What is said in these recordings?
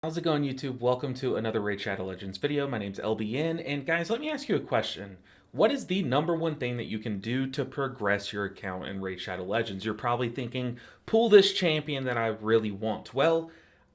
How's it going, YouTube? Welcome to another Raid Shadow Legends video. My name's LBN, and guys, let me ask you a question. What is the number one thing that you can do to progress your account in Raid Shadow Legends? You're probably thinking, pull this champion that I really want. Well,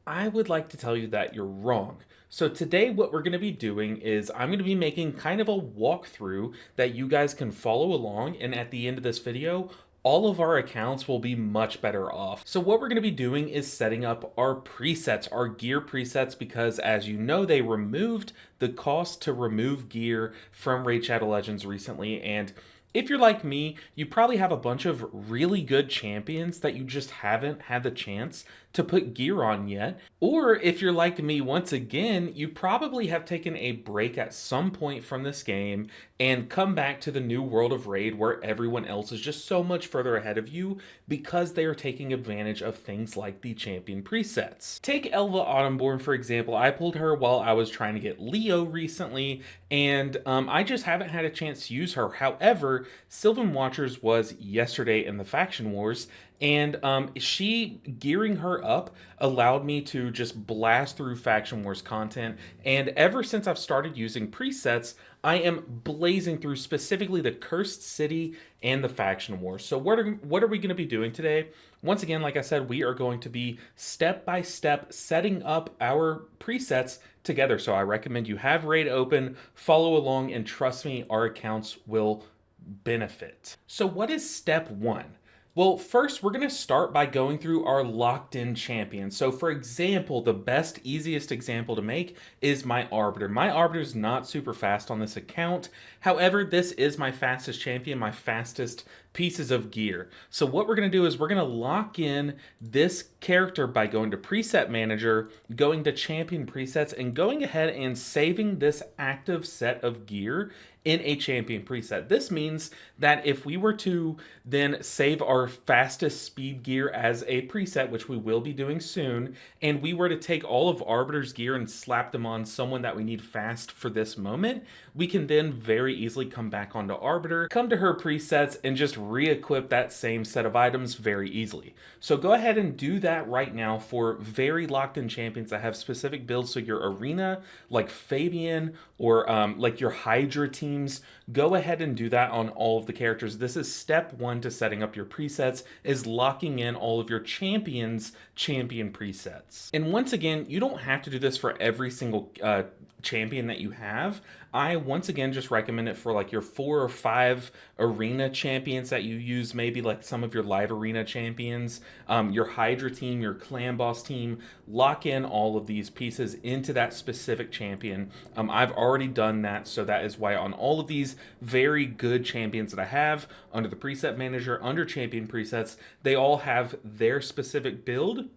I would like to tell you that you're wrong. So today what we're going to be doing is I'm going to be making kind of a walkthrough that you guys can follow along, and at the end of this video, all of our accounts will be much better off. So what we're going to be doing is setting up our presets, our gear presets, because as you know, they removed the cost to remove gear from Raid Shadow Legends recently, and if you're like me, you probably have a bunch of really good champions that you just haven't had the chance to put gear on yet. Or if you're like me, once again, you probably have taken a break at some point from this game and come back to the new world of Raid where everyone else is just so much further ahead of you because they are taking advantage of things like the champion presets. Take Elva Autumnborn, for example. I pulled her while I was trying to get Leo recently, and I just haven't had a chance to use her. However, Sylvan Watchers was yesterday in the Faction Wars, and she gearing her up allowed me to just blast through Faction Wars content. And ever since I've started using presets, I am blazing through specifically the Cursed City and the Faction Wars. So what are we going to be doing today? Once again, like I said, we are going to be step by step setting up our presets together. So I recommend you have Raid open, follow along, and trust me, our accounts will benefit. So what is step one? Well, first, we're going to start by going through our locked-in champions. So, for example, the best, easiest example to make is my Arbiter. My Arbiter is not super fast on this account. However, this is my fastest champion, my fastest pieces of gear. So what we're going to do is we're going to lock in this character by going to Preset Manager, going to Champion Presets, and going ahead and saving this active set of gear in a champion preset. This means that if we were to then save our fastest speed gear as a preset, which we will be doing soon, and we were to take all of Arbiter's gear and slap them on someone that we need fast for this moment, we can then very easily come back onto Arbiter, come to her presets, and just re-equip that same set of items very easily. So go ahead and do that right now for very locked-in champions that have specific builds. So your arena, like Fabian, or like your Hydra teams, go ahead and do that on all of the characters. This is step one to setting up your presets, is locking in all of your champions' champion presets. And once again, you don't have to do this for every single champion that you have. I once again just recommend it for like your 4 or 5 arena champions that you use, maybe like some of your live arena champions, your Hydra team, your clan boss team. Lock in all of these pieces into that specific champion. I've already done that, so that is why on all of these very good champions that I have under the preset manager, under champion presets, they all have their specific build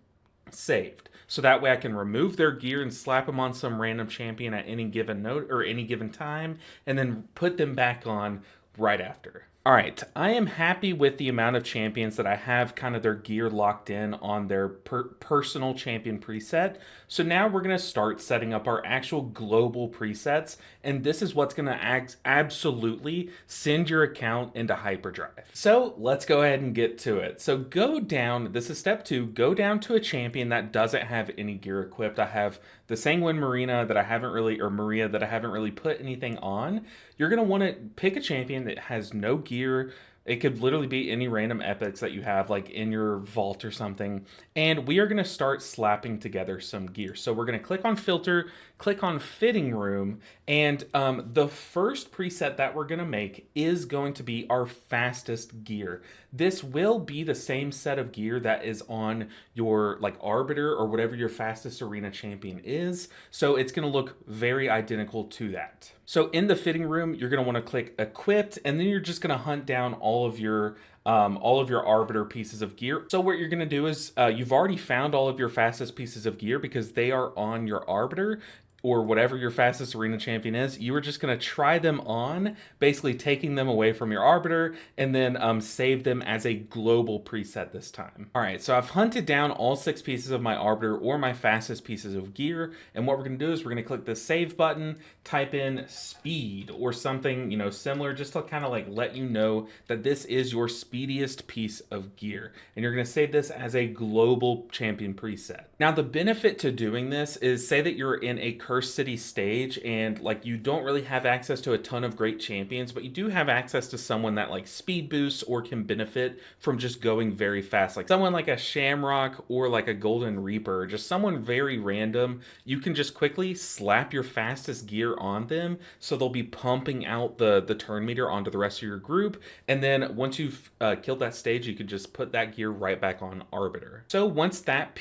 saved. So that way I can remove their gear and slap them on some random champion at any given note or any given time, and then put them back on right after. All right, I am happy with the amount of champions that I have kind of their gear locked in on their personal champion preset. So now we're going to start setting up our actual global presets, and this is what's going to absolutely send your account into hyperdrive. So let's go ahead and get to it. So go down, this is step 2, go down to a champion that doesn't have any gear equipped. I have the Sanguine Marina that I haven't really, or Maria that I haven't really put anything on. You're going to want to pick a champion that has no gear. It could literally be any random epics that you have like in your vault or something. And we are going to start slapping together some gear. So we're going to click on filter, click on fitting room, and the first preset that we're going to make is going to be our fastest gear. This will be the same set of gear that is on your like Arbiter or whatever your fastest arena champion is. So it's going to look very identical to that. So in the fitting room, you're going to want to click equipped, and then you're just going to hunt down all of your Arbiter pieces of gear. So what you're going to do is you've already found all of your fastest pieces of gear because they are on your Arbiter. or whatever your fastest arena champion is, you are just going to try them on, basically taking them away from your Arbiter, and then save them as a global preset this time. All right, so I've hunted down all 6 pieces of my Arbiter or my fastest pieces of gear, and what we're going to do is we're going to click the save button, type in speed or something, similar, just to kind of like let you know that this is your speediest piece of gear, and you're going to save this as a global champion preset. Now, the benefit to doing this is, say that you're in a Cursed City stage and like you don't really have access to a ton of great champions, but you do have access to someone that like speed boosts or can benefit from just going very fast, like someone like a Shamrock or like a Golden Reaper, just someone very random. You can just quickly slap your fastest gear on them, so they'll be pumping out the turn meter onto the rest of your group, and then once you've killed that stage, you can just put that gear right back on Arbiter. So once that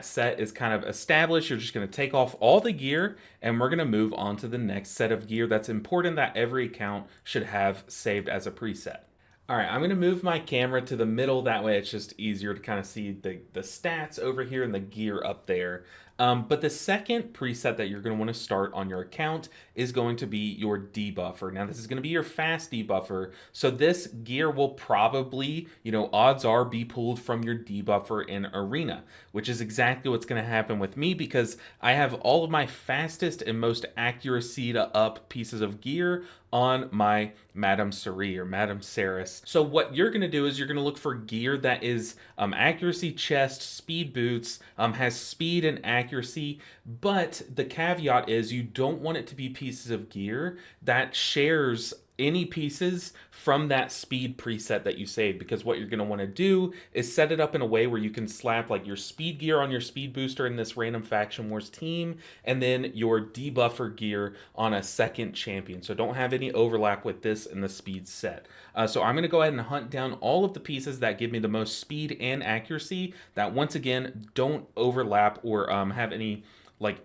set is kind of established, you're just going to take off all the gear, and we're going to move on to the next set of gear that's important that every account should have saved as a preset. All right, I'm going to move my camera to the middle. That way it's just easier to kind of see the stats over here and the gear up there. But the second preset that you're going to want to start on your account is going to be your debuffer. Now, this is going to be your fast debuffer. So this gear will probably, odds are, be pulled from your debuffer in Arena, which is exactly what's going to happen with me because I have all of my fastest and most accuracy to up pieces of gear on my Madame Cerie or Madame Ceres. So what you're going to do is you're going to look for gear that is accuracy chest, speed boots, has speed and accuracy, but the caveat is you don't want it to be pieces of gear that shares any pieces from that speed preset that you saved, because what you're going to want to do is set it up in a way where you can slap like your speed gear on your speed booster in this random faction wars team, and then your debuffer gear on a second champion. So don't have any overlap with this in the speed set. So I'm going to go ahead and hunt down all of the pieces that give me the most speed and accuracy that, once again, don't overlap or have any like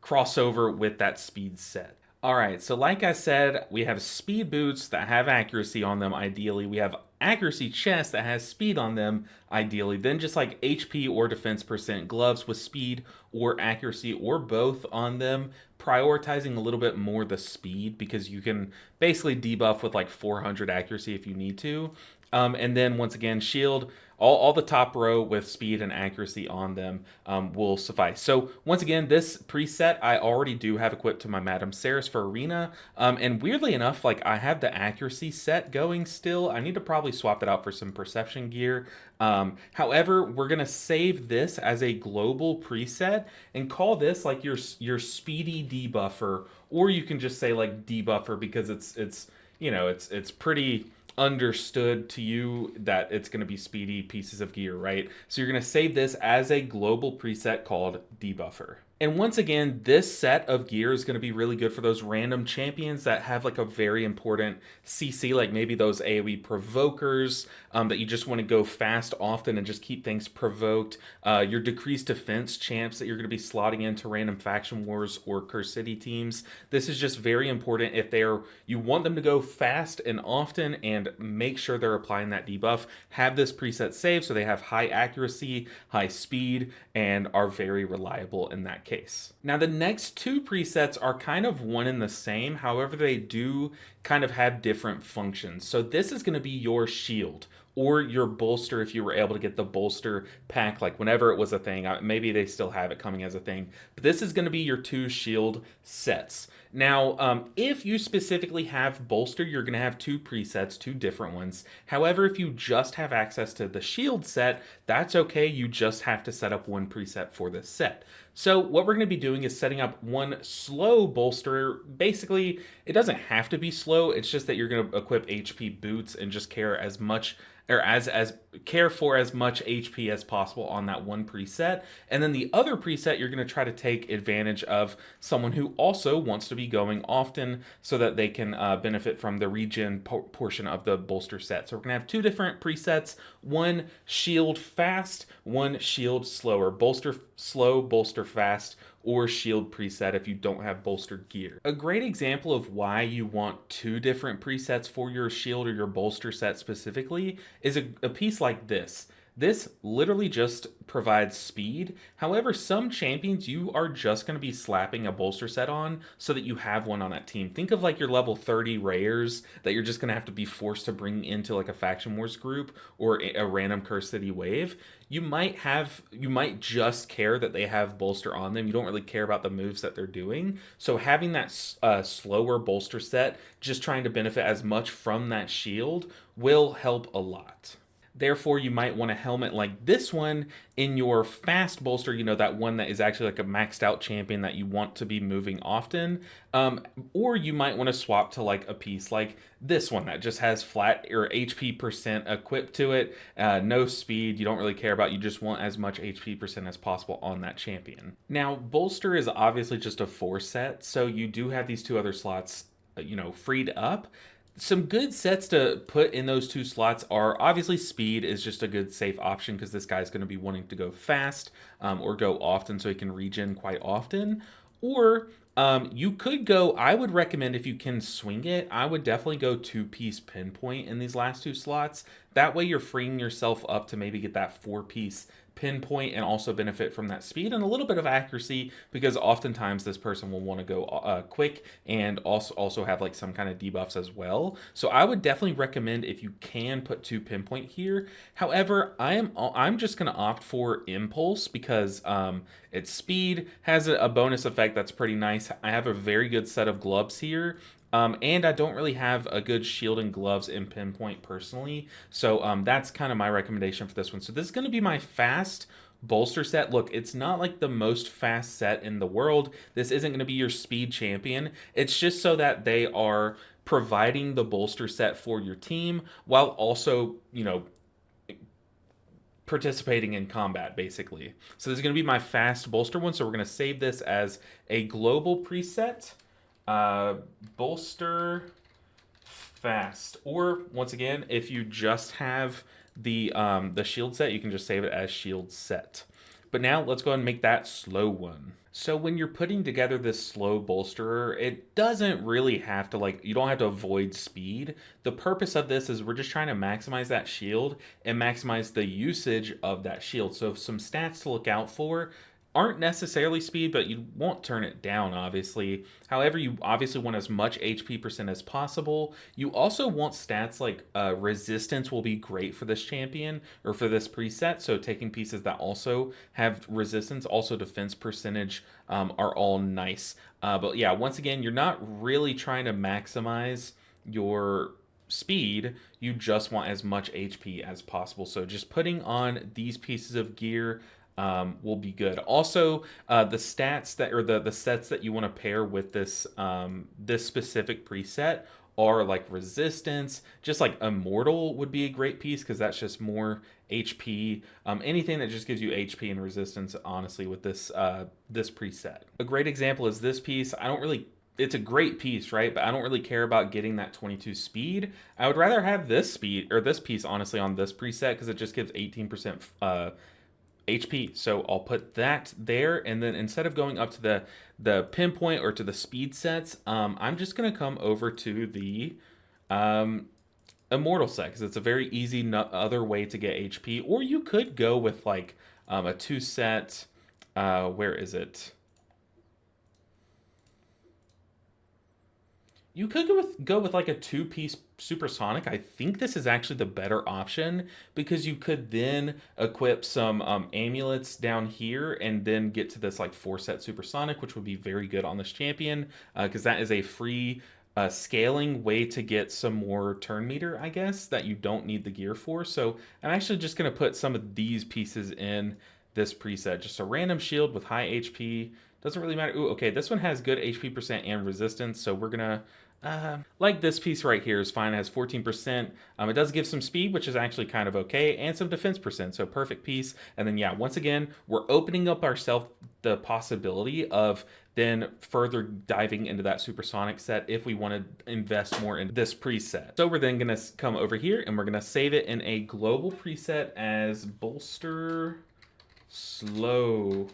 crossover with that speed set. All right, so like I said, we have speed boots that have accuracy on them, ideally. We have accuracy chest that has speed on them, ideally. Then just like HP or defense percent gloves with speed or accuracy or both on them, prioritizing a little bit more the speed because you can basically debuff with like 400 accuracy if you need to. And then once again, shield, all the top row with speed and accuracy on them will suffice. So once again, this preset I already do have equipped to my Madame Ceres for Arena. And weirdly enough, like I have the accuracy set going still. I need to probably swap that out for some perception gear. However, we're going to save this as a global preset and call this like your speedy debuffer, or you can just say like debuffer because it's pretty understood to you that it's going to be speedy pieces of gear, right? So you're going to save this as a global preset called debuffer. And once again, this set of gear is going to be really good for those random champions that have like a very important CC, like maybe those AoE provokers that you just want to go fast often and just keep things provoked. Your decreased defense champs that you're going to be slotting into random faction wars or Cursed City teams. This is just very important if you want them to go fast and often, and make sure they're applying that debuff. Have this preset saved so they have high accuracy, high speed, and are very reliable in that case. Now, the next 2 presets are kind of one and the same. However, they do kind of have different functions. So this is going to be your shield or your bolster if you were able to get the bolster pack, like whenever it was a thing. Maybe they still have it coming as a thing. But this is going to be your 2 shield sets. Now, if you specifically have bolster, you're going to have 2 presets, 2 different ones. However, if you just have access to the shield set, that's okay. You just have to set up 1 preset for this set. So what we're going to be doing is setting up 1 slow bolster. Basically, it doesn't have to be slow. It's just that you're going to equip HP boots and just care as much, or as care for as much HP as possible on that 1 preset. And then the other preset, you're going to try to take advantage of someone who also wants to be going often so that they can benefit from the regen portion of the bolster set. So we're going to have 2 different presets, 1 shield fast, 1 shield slower. Bolster slow, bolster fast, or shield preset if you don't have bolstered gear. A great example of why you want 2 different presets for your shield or your bolster set specifically is a piece like this. This literally just provides speed. However, some champions you are just going to be slapping a bolster set on so that you have one on that team. Think of like your level 30 rares that you're just going to have to be forced to bring into like a Faction Wars group or a random Curse City wave. You might just care that they have bolster on them. You don't really care about the moves that they're doing. So having that slower bolster set, just trying to benefit as much from that shield, will help a lot. Therefore, you might want a helmet like this one in your fast bolster, you know, that one that is actually like a maxed out champion that you want to be moving often. Or you might want to swap to like a piece like this one that just has flat or HP percent equipped to it, no speed, you don't really care about, you just want as much HP percent as possible on that champion. Now, bolster is obviously just a 4 set, so you do have these 2 other slots, you know, freed up. Some good sets to put in those 2 slots are obviously speed is just a good safe option because this guy's going to be wanting to go fast or go often so he can regen quite often. Or you could go, I would recommend if you can swing it, I would definitely go 2-piece pinpoint in these last 2 slots. That way you're freeing yourself up to maybe get that 4-piece pinpoint and also benefit from that speed and a little bit of accuracy because oftentimes this person will want to go quick and also have like some kind of debuffs as well. So I would definitely recommend if you can put 2 pinpoint here. However, I'm just going to opt for impulse because its speed has a bonus effect that's pretty nice. I have a very good set of gloves here. And I don't really have a good shield and gloves in pinpoint personally. So that's kind of my recommendation for this one. So this is going to be my fast bolster set. Look, it's not like the most fast set in the world. This isn't going to be your speed champion. It's just so that they are providing the bolster set for your team while also, you know, participating in combat basically. So this is going to be my fast bolster one. So we're going to save this as a global preset. Bolster fast, or once again, if you just have the shield set, you can just save it as shield set. But now let's go ahead and make that slow one. So when you're putting together this slow bolsterer, it doesn't really have to you don't have to avoid speed. The purpose of this is we're just trying to maximize that shield and maximize the usage of that shield. So some stats to look out for aren't necessarily speed, but you won't turn it down, obviously. However, you obviously want as much HP percent as possible. You also want stats like resistance will be great for this champion or for this preset. So taking pieces that also have resistance, also defense percentage are all nice. But yeah, once again, you're not really trying to maximize your speed, you just want as much HP as possible. So just putting on these pieces of gear will be good. Also, the stats that or the sets that you want to pair with this this specific preset are like resistance. Just like immortal would be a great piece because that's just more HP. Anything that just gives you HP and resistance, honestly, with this this preset. A great example is this piece. It's a great piece, right? But I don't really care about getting that 22 speed. I would rather have this speed or this piece, honestly, on this preset because it just gives 18% HP. So I'll put that there, and then instead of going up to the pinpoint or to the speed sets, I'm just gonna come over to the immortal set because it's a very easy other way to get HP. Or you could go with like a 2 set. Where is it? You could go with like a 2-piece supersonic. I think this is actually the better option because you could then equip some amulets down here and then get to this like 4-set supersonic, which would be very good on this champion because that is a free scaling way to get some more turn meter, I guess, that you don't need the gear for. So I'm actually just going to put some of these pieces in this preset. Just a random shield with high HP. Doesn't really matter. Ooh, okay, this one has good HP percent and resistance, so we're gonna like this piece right here is fine. It has 14%. It does give some speed, which is actually kind of okay, and some defense percent, so perfect piece. And then yeah, once again, we're opening up ourselves the possibility of then further diving into that supersonic set if we want to invest more in this preset. So we're then gonna come over here and we're gonna save it in a global preset as bolster slow.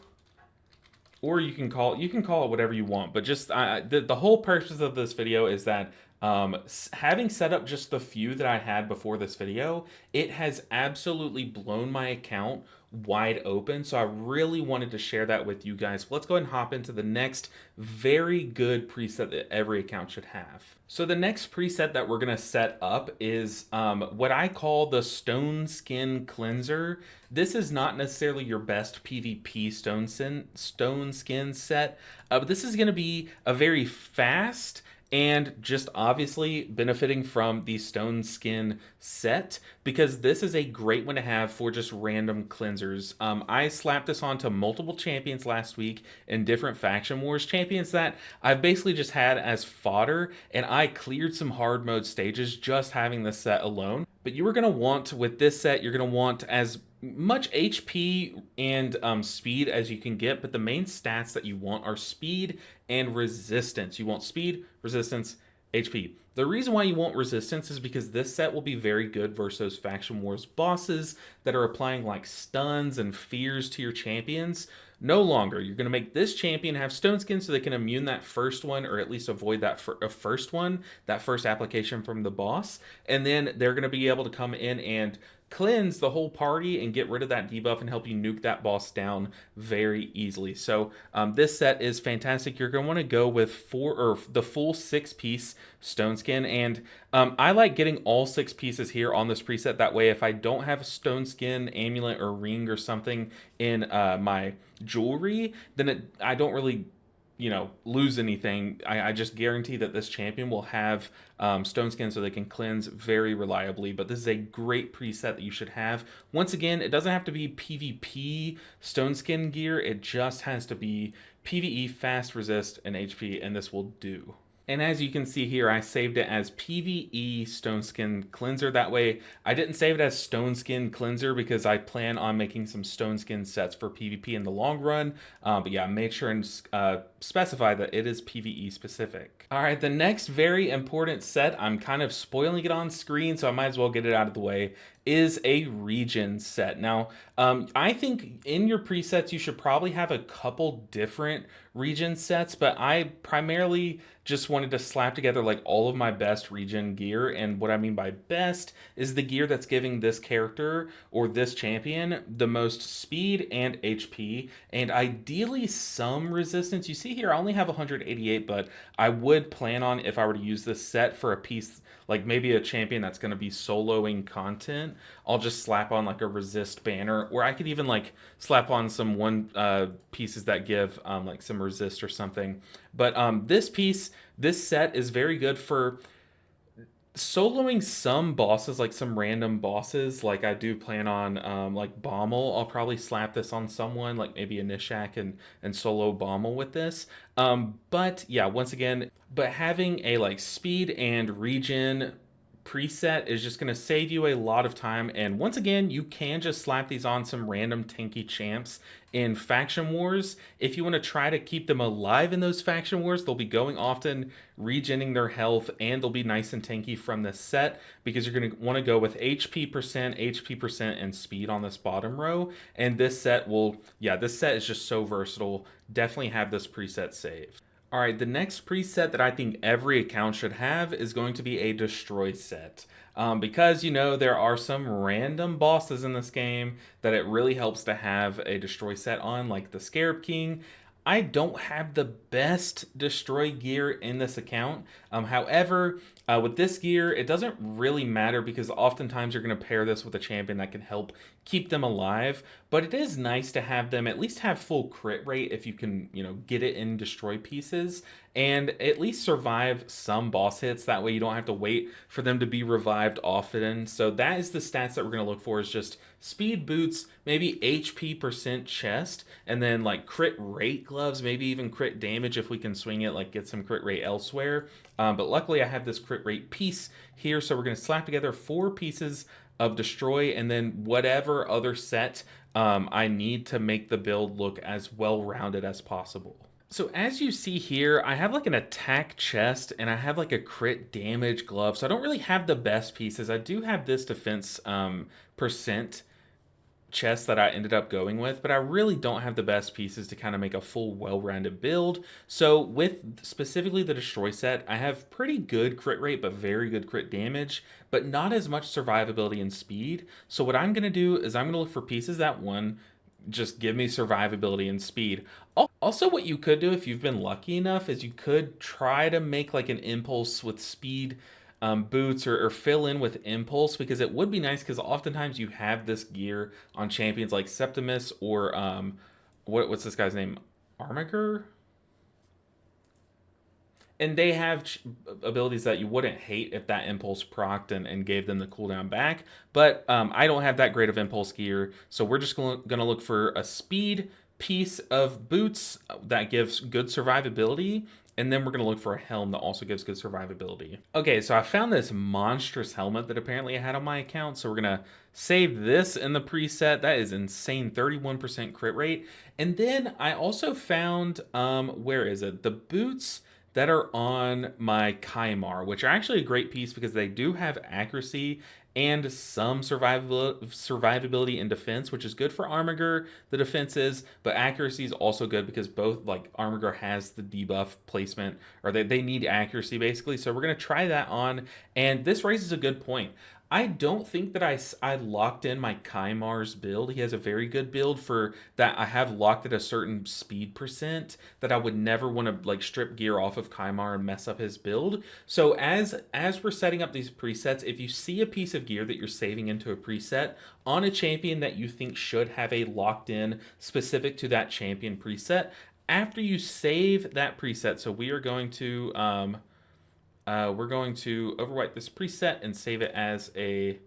or you can call it whatever you want. But just the whole purpose of this video is that having set up just the few that I had before this video, it has absolutely blown my account wide open. So I really wanted to share that with you guys. Let's go ahead and hop into the next very good preset that every account should have. So the next preset that we're going to set up is what I call the Stone Skin Cleanser. This is not necessarily your best PvP stone skin set, but this is going to be a very fast and just obviously benefiting from the stone skin set, because this is a great one to have for just random cleansers. I slapped this onto multiple champions last week in different faction wars, champions that I've basically just had as fodder, and I cleared some hard mode stages just having this set alone. But you are going to want, with this set, you're going to want as much HP and speed as you can get, but the main stats that you want are speed and resistance. You want speed, resistance, HP. The reason why you want resistance is because this set will be very good versus those Faction Wars bosses that are applying like stuns and fears to your champions. No longer. You're going to make this champion have stone skin so they can immune that first one, or at least avoid that first one, that first application from the boss. And then they're going to be able to come in and cleanse the whole party and get rid of that debuff and help you nuke that boss down very easily. So this set is fantastic. You're going to want to go with the full 6-piece stone skin, and I like getting all 6 pieces here on this preset. That way, if I don't have a stone skin amulet or ring or something in my jewelry, then I don't really lose anything. I just guarantee that this champion will have stone skin so they can cleanse very reliably. But this is a great preset that you should have. Once again, it doesn't have to be PvP stone skin gear. It just has to be PvE, fast, resist, and HP, and this will do. And as you can see here, I saved it as PvE Stone Skin Cleanser. That way, I didn't save it as Stone Skin Cleanser because I plan on making some Stone Skin sets for PvP in the long run. But yeah, make sure and specify that it is PvE specific. All right, the next very important set, I'm kind of spoiling it on screen, so I might as well get it out of the way, is a region set. Now, I think in your presets, you should probably have a couple different region sets, but I primarily just wanted to slap together like all of my best region gear. And what I mean by best is the gear that's giving this character or this champion the most speed and HP, and ideally some resistance. You see here, I only have 188, but I would plan on, if I were to use this set for a piece, like maybe a champion that's going to be soloing content, I'll just slap on like a resist banner, or I could even like slap on some pieces that give like some resist or something. But this set is very good for soloing some bosses, like some random bosses. Like I do plan on like Bommel. I'll probably slap this on someone, like maybe a Nishak, and solo Bommel with this. But yeah, once again, but having a like speed and regen preset is just going to save you a lot of time. And once again, you can just slap these on some random tanky champs in faction wars. If you want to try to keep them alive in those faction wars, they'll be going often, regenning their health, and they'll be nice and tanky from this set, because you're going to want to go with HP percent, and speed on this bottom row. And this set this set is just so versatile. Definitely have this preset saved. All right, the next preset that I think every account should have is going to be a destroy set. Because, there are some random bosses in this game that it really helps to have a destroy set on, like the Scarab King. I don't have the best destroy gear in this account. However, with this gear, it doesn't really matter because oftentimes you're going to pair this with a champion that can help keep them alive. But it is nice to have them at least have full crit rate if you can, get it in destroy pieces, and at least survive some boss hits. That way you don't have to wait for them to be revived often. So that is the stats that we're going to look for, is just speed boots, maybe HP percent chest, and then like crit rate gloves, maybe even crit damage if we can swing it, like get some crit rate elsewhere. But luckily I have this crit rate piece here, so we're going to slap together 4 pieces of destroy, and then whatever other set I need to make the build look as well-rounded as possible. So as you see here, I have like an attack chest and I have like a crit damage glove. So I don't really have the best pieces. I do have this defense percent chest that I ended up going with, but I really don't have the best pieces to kind of make a full well-rounded build. So with specifically the Destroy set, I have pretty good crit rate, but very good crit damage, but not as much survivability and speed. So what I'm going to do is I'm going to look for pieces that one, just give me survivability and speed. Also, what you could do if you've been lucky enough is you could try to make like an impulse with speed boots, or fill in with impulse, because it would be nice because oftentimes you have this gear on champions like Septimus or what's this guy's name? Armiger? And they have abilities that you wouldn't hate if that impulse procced and gave them the cooldown back. But I don't have that great of impulse gear, so we're just going to look for a speed piece of boots that gives good survivability, and then we're going to look for a helm that also gives good survivability. Okay, so I found this monstrous helmet that apparently I had on my account, so we're going to save this in the preset. That is insane, 31% crit rate. And then I also found, where is it? The boots that are on my Kaimar, which are actually a great piece because they do have accuracy and some survivability and defense, which is good for Armiger, the defenses, but accuracy is also good because both, like, Armiger has the debuff placement, or they need accuracy basically. So we're going to try that on, and this raises a good point. I don't think that I locked in my Kaimar's build. He has a very good build for that. I have locked at a certain speed percent that I would never want to like strip gear off of Kaimar and mess up his build. So as we're setting up these presets, if you see a piece of gear that you're saving into a preset on a champion that you think should have a locked in specific to that champion preset, after you save that preset, so we're going to overwrite this preset and save it as a,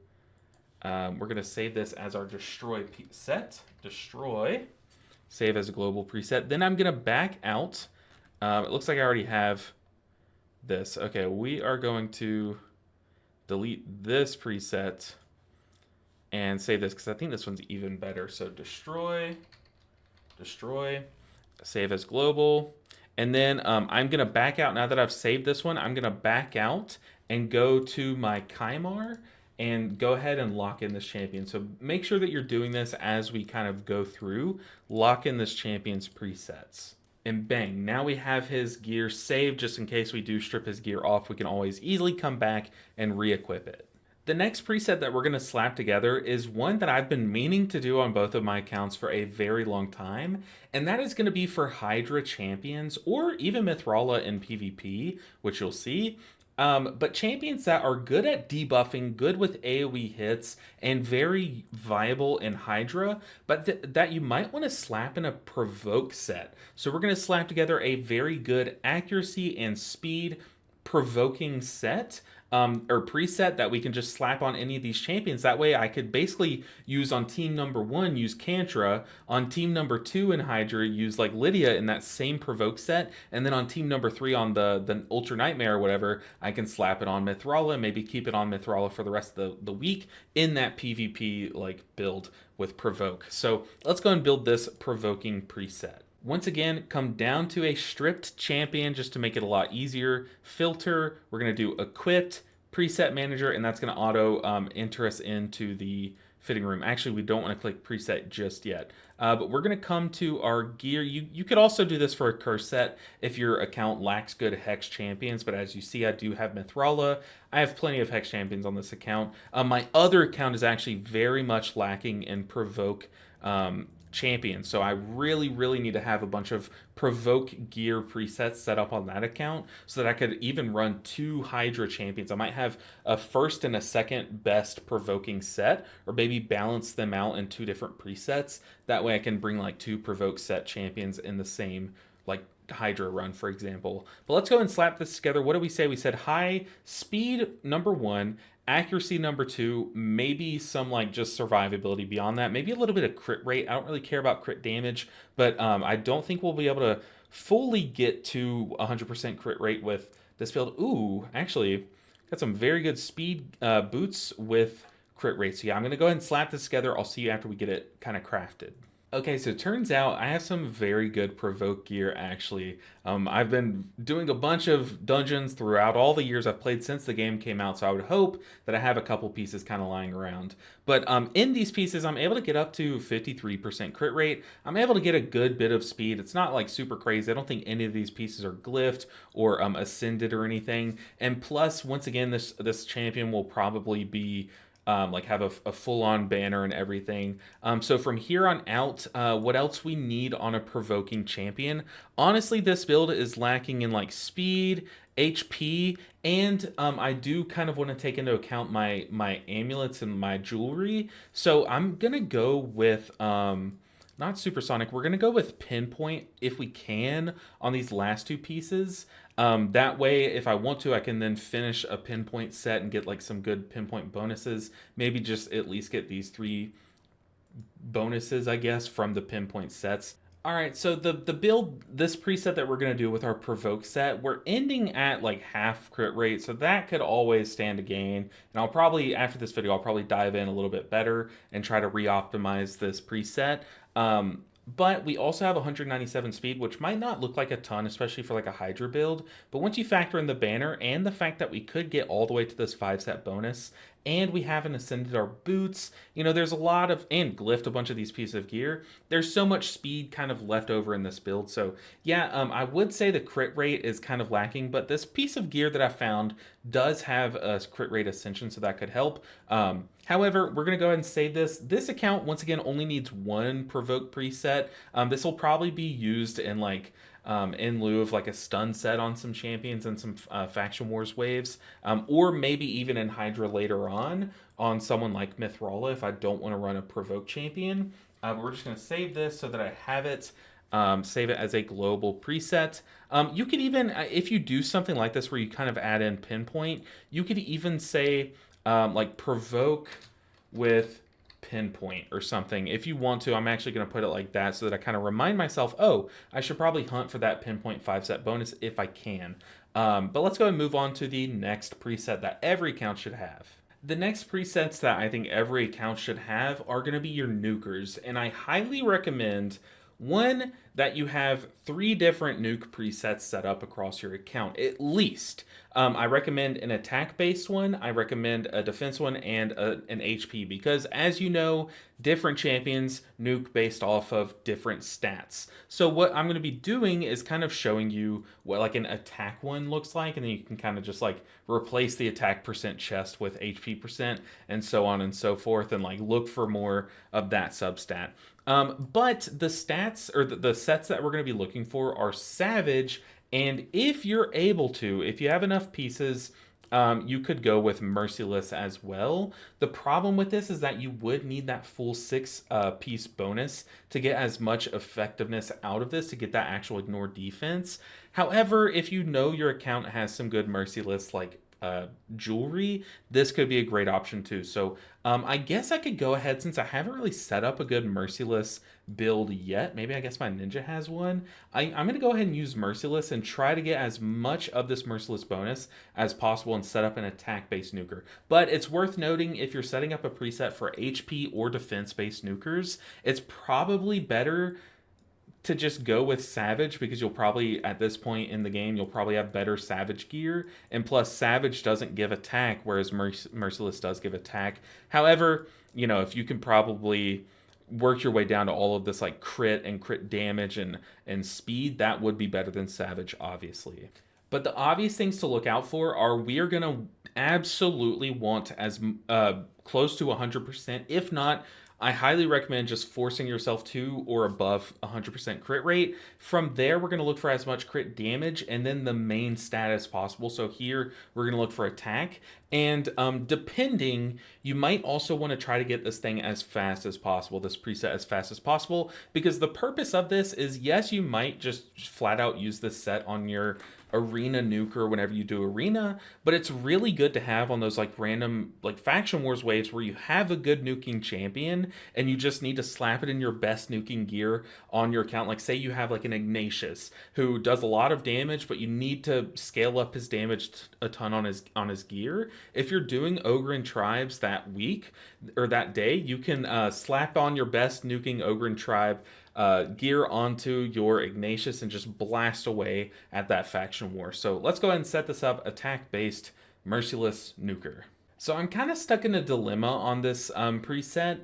we're going to save this as our destroy set. Destroy. Save as a global preset. Then I'm going to back out. It looks like I already have this. Okay, we are going to delete this preset and save this because I think this one's even better. So destroy, save as global. And then I'm going to back out. Now that I've saved this one, I'm going to back out and go to my Kaimar and go ahead and lock in this champion. So make sure that you're doing this as we kind of go through. Lock in this champion's presets. And bang, now we have his gear saved. Just in case we do strip his gear off, we can always easily come back and re-equip it. The next preset that we're going to slap together is one that I've been meaning to do on both of my accounts for a very long time, and that is going to be for Hydra champions, or even Mithrala in PvP, which you'll see. But champions that are good at debuffing, good with AoE hits, and very viable in Hydra, but that you might want to slap in a Provoke set. So we're going to slap together a very good accuracy and speed provoking set, or preset that we can just slap on any of these champions. That way I could basically use on team number 1, use Kantra, on team number 2 in Hydra, use like Lydia in that same provoke set, and then on team number 3 on the Ultra Nightmare or whatever, I can slap it on Mithrala, maybe keep it on Mithrala for the rest of the week in that PvP like build with provoke. So let's go and build this provoking preset. Once again, come down to a stripped champion just to make it a lot easier. Filter, we're going to do equipped, preset manager, and that's going to auto enter us into the fitting room. Actually, we don't want to click preset just yet. But we're going to come to our gear. You could also do this for a curse set if your account lacks good Hex champions, but as you see, I do have Mithrala. I have plenty of Hex champions on this account. My other account is actually very much lacking in Provoke champions, so I really need to have a bunch of provoke gear presets set up on that account so that I could even run 2 Hydra champions. I might have a first and a second best provoking set, or maybe balance them out in 2 different presets. That way I can bring like 2 provoke set champions in the same like Hydra run, for example. But let's go and slap this together. What do we say? We said high speed number 1, accuracy number 2, maybe some like just survivability beyond that, maybe a little bit of crit rate. I don't really care about crit damage, but I don't think we'll be able to fully get to 100% crit rate with this build. Ooh, actually got some very good speed boots with crit rate. So yeah, I'm going to go ahead and slap this together. I'll see you after we get it kind of crafted. Okay, so it turns out I have some very good provoke gear actually. I've been doing a bunch of dungeons throughout all the years I've played since the game came out, so I would hope that I have a couple pieces kind of lying around. But in these pieces, I'm able to get up to 53% crit rate. I'm able to get a good bit of speed. It's not like super crazy. I don't think any of these pieces are glyphed or ascended or anything. And plus, once again, this champion will probably be like have a full-on banner and everything. So from here on out, what else we need on a provoking champion? Honestly, this build is lacking in like speed, HP, and I do kind of want to take into account my amulets and my jewelry. So I'm gonna go with not supersonic. We're gonna go with pinpoint if we can on these last two pieces. That way, if I want to, I can then finish a pinpoint set and get like some good pinpoint bonuses. Maybe just at least get these three bonuses, I guess, from the pinpoint sets. All right, so the build, this preset that we're gonna do with our provoke set, we're ending at like half crit rate, so that could always stand to gain. And I'll probably, after this video, I'll probably dive in a little bit better and try to re-optimize this preset. But we also have 197 speed, which might not look like a ton, especially for like a Hydra build. But once you factor in the banner and the fact that we could get all the way to this 5-set bonus, and we haven't ascended our boots, you know, there's a lot of, and glyphed a bunch of these pieces of gear. There's so much speed kind of left over in this build. So yeah, I would say the crit rate is kind of lacking, but this piece of gear that I found does have a crit rate ascension, so that could help. However, we're going to go ahead and save this. This account, once again, only needs one provoke preset. This will probably be used in like in lieu of like a stun set on some champions and some faction wars waves, or maybe even in Hydra later on someone like Mithrala if I don't want to run a provoke champion. We're just going to save this so that I have it. Save it as a global preset. You could even, if you do something like this where you kind of add in pinpoint, you could even say like provoke with pinpoint or something if you want to. I'm actually going to put it like that so that I kind of remind myself, oh, I should probably hunt for that pinpoint 5-set bonus if I can. But let's go and move on to the next preset that every account should have. The next presets that I think every account should have are going to be your nukers, and I highly recommend one, that you have 3 different nuke presets set up across your account, at least. I recommend an attack-based one, I recommend a defense one, and an HP, because as you know, different champions nuke based off of different stats. So what I'm going to be doing is kind of showing you what like an attack one looks like, and then you can kind of just like replace the attack percent chest with HP percent, and so on and so forth, and like look for more of that substat. But the stats or the sets that we're going to be looking for are Savage, and if you're able to, if you have enough pieces, you could go with Merciless as well. The problem with this is that you would need that full 6 piece bonus to get as much effectiveness out of this to get that actual ignore defense. However, if you know your account has some good Merciless like jewelry, this could be a great option too. So I guess I could go ahead, since I haven't really set up a good Merciless build yet. Maybe I guess my ninja has one. I'm going to go ahead and use Merciless and try to get as much of this Merciless bonus as possible and set up an attack-based nuker. But it's worth noting, if you're setting up a preset for HP or defense-based nukers, it's probably better to just go with Savage, because you'll probably, at this point in the game, you'll probably have better Savage gear, and plus Savage doesn't give attack, whereas Merciless does give attack. However, you know, if you can probably work your way down to all of this like crit and crit damage and speed, that would be better than Savage, obviously. But the obvious things to look out for are, we are going to absolutely want as close to 100%, if not, I highly recommend just forcing yourself to or above 100% crit rate. From there, we're going to look for as much crit damage and then the main stat as possible. So here, we're going to look for attack. And depending, you might also want to try to get this thing as fast as possible, this preset as fast as possible, because the purpose of this is, yes, you might just flat out use this set on your arena nuker whenever you do arena, but it's really good to have on those like random like faction wars waves where you have a good nuking champion and you just need to slap it in your best nuking gear on your account. Like say you have like an Ignatius who does a lot of damage, but you need to scale up his damage a ton on his gear. If you're doing Ogre Tribes that week or that day, you can slap on your best nuking Ogre Tribe gear onto your Ignatius and just blast away at that faction war. So let's go ahead and set this up, attack based merciless nuker. So I'm kind of stuck in a dilemma on this preset.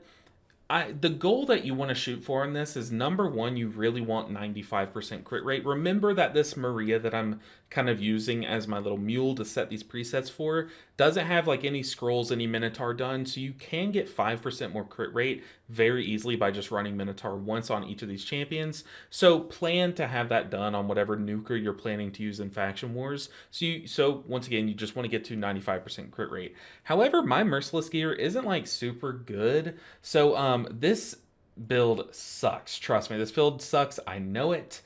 The goal that you want to shoot for in this is number one, you really want 95% crit rate. Remember that this Maria that I'm kind of using as my little mule to set these presets for doesn't have like any scrolls, any Minotaur done, so you can get 5% more crit rate very easily by just running Minotaur once on each of these champions. So plan to have that done on whatever nuker you're planning to use in Faction Wars. So once again, you just want to get to 95% crit rate. However, my Merciless gear isn't like super good, so this build sucks. Trust me, this build sucks. I know it.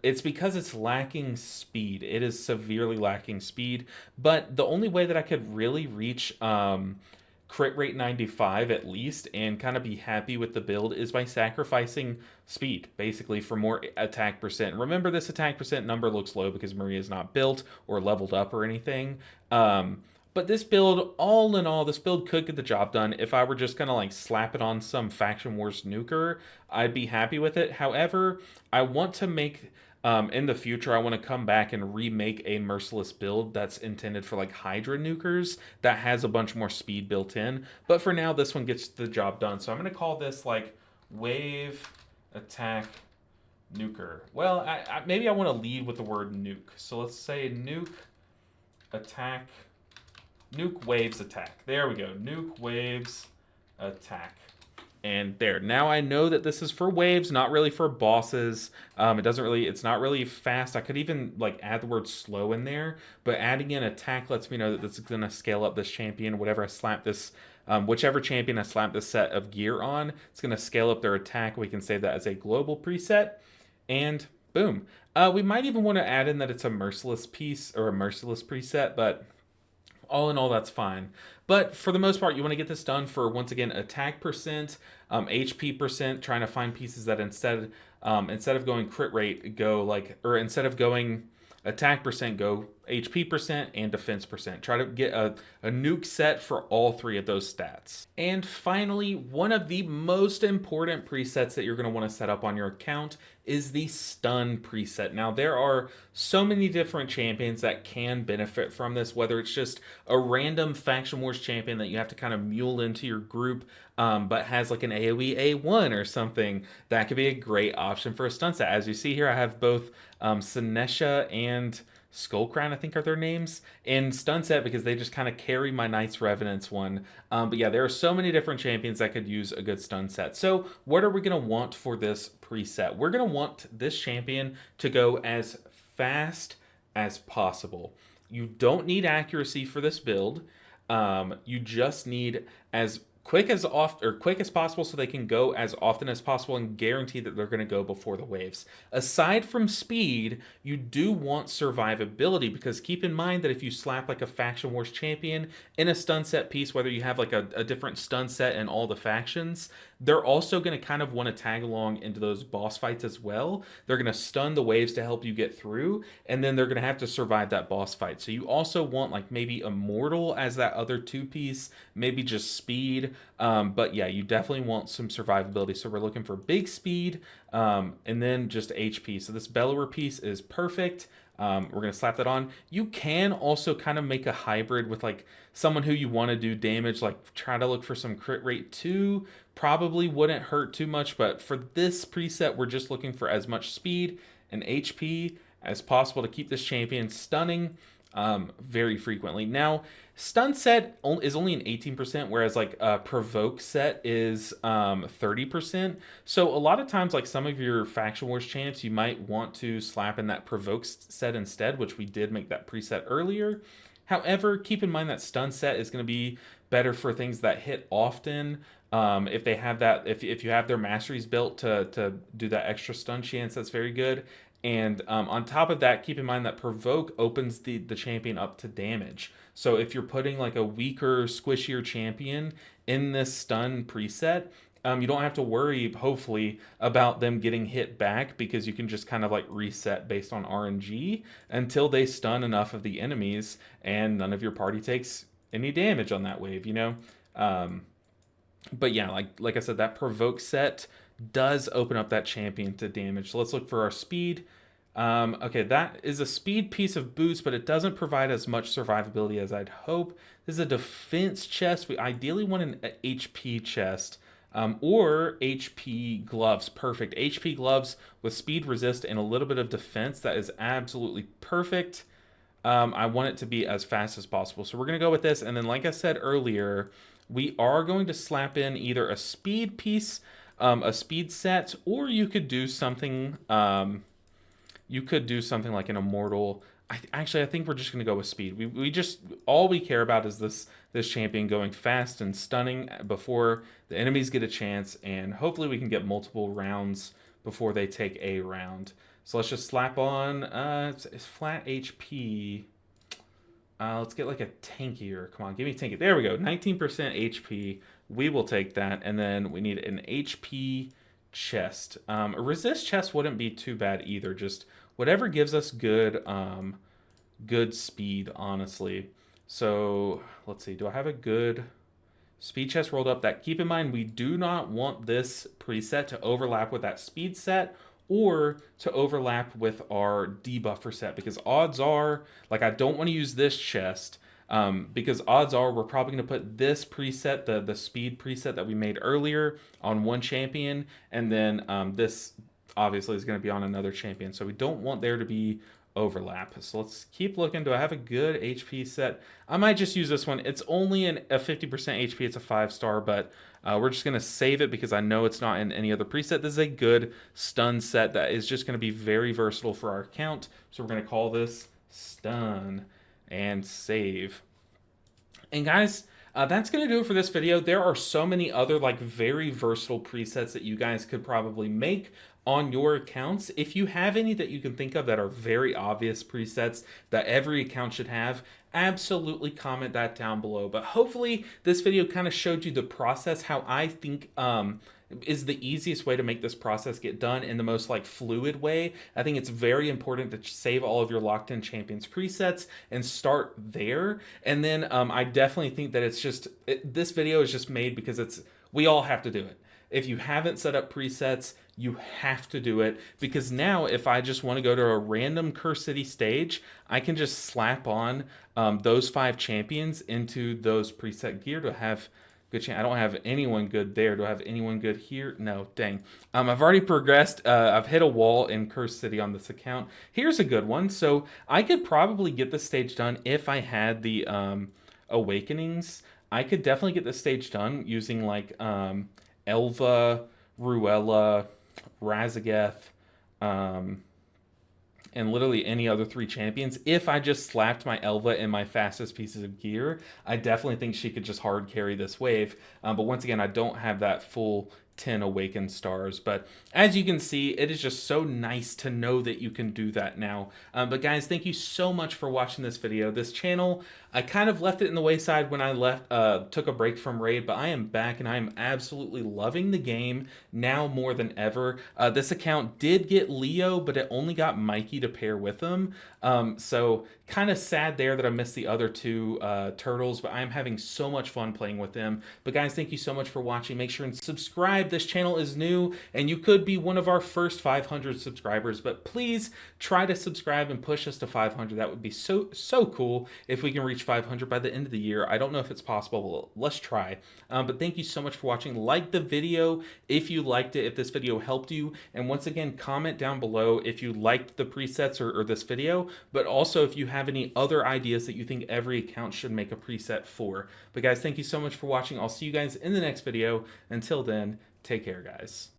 It's because it's lacking speed. It is severely lacking speed. But the only way that I could really reach crit rate 95 at least and kind of be happy with the build is by sacrificing speed, basically, for more attack percent. Remember, this attack percent number looks low because Maria is not built or leveled up or anything. But this build, all in all, this build could get the job done. If I were just going to like slap it on some Faction Wars nuker, I'd be happy with it. However, I want to make, in the future, I want to come back and remake a Merciless build that's intended for like Hydra nukers that has a bunch more speed built in. But for now, this one gets the job done. So I'm going to call this like Wave Attack Nuker. Well, maybe I want to lead with the word nuke. So let's say nuke attack. Nuke waves attack. There we go. Nuke waves attack. And there. Now I know that this is for waves, not really for bosses. It's not really fast. I could even like add the word slow in there, but adding in attack lets me know that this is going to scale up this champion. Whatever I slap this, whichever champion I slap this set of gear on, it's going to scale up their attack. We can save that as a global preset, and boom. We might even want to add in that it's a merciless piece or a merciless preset, but all in all, that's fine. But for the most part, you want to get this done for, once again, attack percent, HP percent, trying to find pieces that instead of going crit rate, go like, or instead of going attack percent, go HP percent and defense percent. Try to get a nuke set for all three of those stats. And finally, one of the most important presets that you're going to want to set up on your account is the stun preset. Now, there are so many different champions that can benefit from this, whether it's just a random Faction Wars champion that you have to kind of mule into your group, but has like an AoE A1 or something. That could be a great option for a stun set. As you see here, I have both Sinesha and Skullcrown, I think are their names, in stun set because they just kind of carry my Knights Revenants one. But yeah, there are so many different champions that could use a good stun set. So what are we going to want for this preset? We're going to want this champion to go as fast as possible. You don't need accuracy for this build. You just need as quick as possible so they can go as often as possible and guarantee that they're going to go before the waves. Aside from speed, you do want survivability because keep in mind that if you slap like a Faction Wars champion in a stun set piece, whether you have like a different stun set in all the factions, they're also going to kind of want to tag along into those boss fights as well. They're going to stun the waves to help you get through, and then they're going to have to survive that boss fight. So you also want like maybe Immortal as that other two piece, maybe just speed. But yeah, you definitely want some survivability. So we're looking for big speed and then just HP. So this Bellower piece is perfect. We're going to slap that on. You can also kind of make a hybrid with like someone who you want to do damage, like try to look for some crit rate too. Probably wouldn't hurt too much, but for this preset, we're just looking for as much speed and HP as possible to keep this champion stunning very frequently. Now, stun set is only an 18%, whereas like provoke set is 30%. So a lot of times, like some of your Faction Wars champs, you might want to slap in that provoke set instead, which we did make that preset earlier. However, keep in mind that stun set is going to be better for things that hit often. If they have that, if you have their masteries built to do that extra stun chance, that's very good. And on top of that, keep in mind that provoke opens the champion up to damage. So if you're putting like a weaker, squishier champion in this stun preset, you don't have to worry, hopefully, about them getting hit back because you can just kind of like reset based on RNG until they stun enough of the enemies and none of your party takes any damage on that wave, you know? Um, but yeah, like I said, that provoke set does open up that champion to damage. So let's look for our speed. Okay, that is a speed piece of boost, but it doesn't provide as much survivability as I'd hope. This is a defense chest. We ideally want an HP chest. Or HP gloves. Perfect. HP gloves with speed resist and a little bit of defense. That is absolutely perfect. I want it to be as fast as possible. So we're going to go with this. And then, like I said earlier, we are going to slap in either a speed piece, a speed set, or you could do something. You could do something like an immortal. Actually, I think we're just going to go with speed. We just, all we care about is this champion going fast and stunning before the enemies get a chance, and hopefully we can get multiple rounds before they take a round. So let's just slap on it's flat HP. Let's get like a tankier. Come on, give me tanky. There we go. 19% HP. We will take that. And then we need an HP chest. A resist chest wouldn't be too bad either. Just whatever gives us good good speed, honestly. So let's see. Do I have a good speed chest rolled up? That, keep in mind, we do not want this preset to overlap with that speed set or to overlap with our debuffer set, because odds are, like, I don't want to use this chest because odds are we're probably going to put this preset, the speed preset that we made earlier, on one champion, and then this obviously is going to be on another champion. So we don't want there to be overlap. So let's keep looking. Do I have a good HP set? I might just use this one. It's only a 50% HP. It's a 5-star, but we're just going to save it because I know it's not in any other preset. This is a good stun set that is just going to be very versatile for our account. So we're going to call this stun and save. And guys, that's going to do it for this video. There are so many other like very versatile presets that you guys could probably make on your accounts. If you have any that you can think of that are very obvious presets that every account should have, absolutely comment that down below. But hopefully this video kind of showed you the process, how I think is the easiest way to make this process get done in the most like fluid way. I think it's very important to save all of your locked in champions presets and start there. And then I definitely think that it's just, this video is just made because we all have to do it. If you haven't set up presets, you have to do it, because now if I just want to go to a random Curse City stage, I can just slap on those 5 champions into those preset gear to have good chance. I don't have anyone good there. Do I have anyone good here? No, dang. I've already progressed. I've hit a wall in Curse City on this account. Here's a good one. So I could probably get this stage done if I had the Awakenings. I could definitely get this stage done using like Elva, Ruella, Razageth, and literally any other 3 champions. If I just slapped my Elva in my fastest pieces of gear, I definitely think she could just hard carry this wave. But once again, I don't have that full 10 awakened stars. But as you can see, it is just so nice to know that you can do that now. But guys, thank you so much for watching this video. This channel, I kind of left it in the wayside when I took a break from Raid, but I am back and I am absolutely loving the game now more than ever. This account did get Leo, but it only got Mikey to pair with him. So kind of sad there that I missed the other 2 turtles, but I'm having so much fun playing with them. But guys, thank you so much for watching. Make sure and subscribe. This channel is new and you could be one of our first 500 subscribers, but please try to subscribe and push us to 500. That would be so cool if we can reach 500 by the end of the year. I don't know if it's possible. Let's try. But thank you so much for watching. Like the video if you liked it, if this video helped you. And once again, comment down below if you liked the presets or this video, but also if you have any other ideas that you think every account should make a preset for. But guys, thank you so much for watching. I'll see you guys in the next video. Until then, take care, guys.